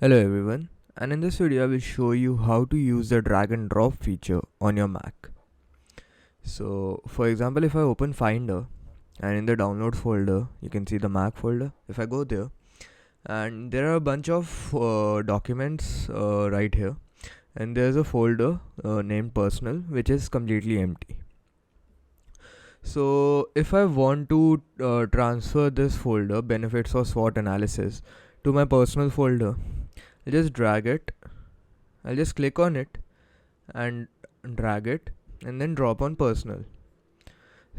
Hello everyone, and in this video I will show you how to use the drag and drop feature on your Mac. So for example, if I open Finder and in the download folder you can see the Mac folder. If I go there, and there are a bunch of documents right here, and there's a folder named personal which is completely empty. So if I want to transfer this folder, benefits of SWOT analysis, to my personal folder, I'll just drag it. I'll just click on it and drag it and then drop on personal.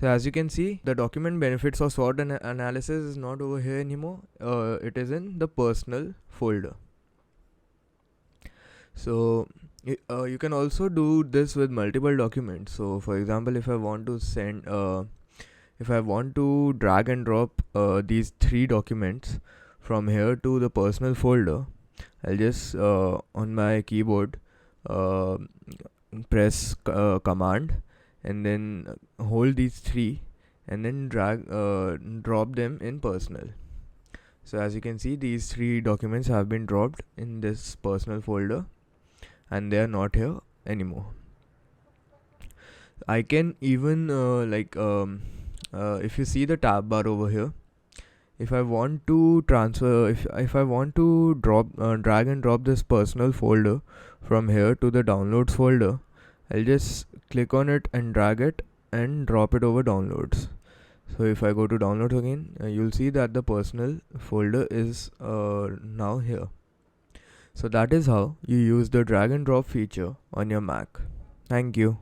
So as you can see, the document benefits of SWOT analysis is not over here anymore. It is in the personal folder. So you can also do this with multiple documents. So for example, if I want to drag and drop these three documents from here to the personal folder, I'll just on my keyboard uh, press command and then hold these three and then drop them in personal. So as you can see, these three documents have been dropped in this personal folder and they are not here anymore. I can even if you see the tab bar over here, if I want to transfer, if I want to drag and drop this personal folder from here to the downloads folder, I'll just click on it and drag it and drop it over downloads. So if I go to downloads again, you'll see that the personal folder is now here. So that is how you use the drag and drop feature on your Mac. Thank you.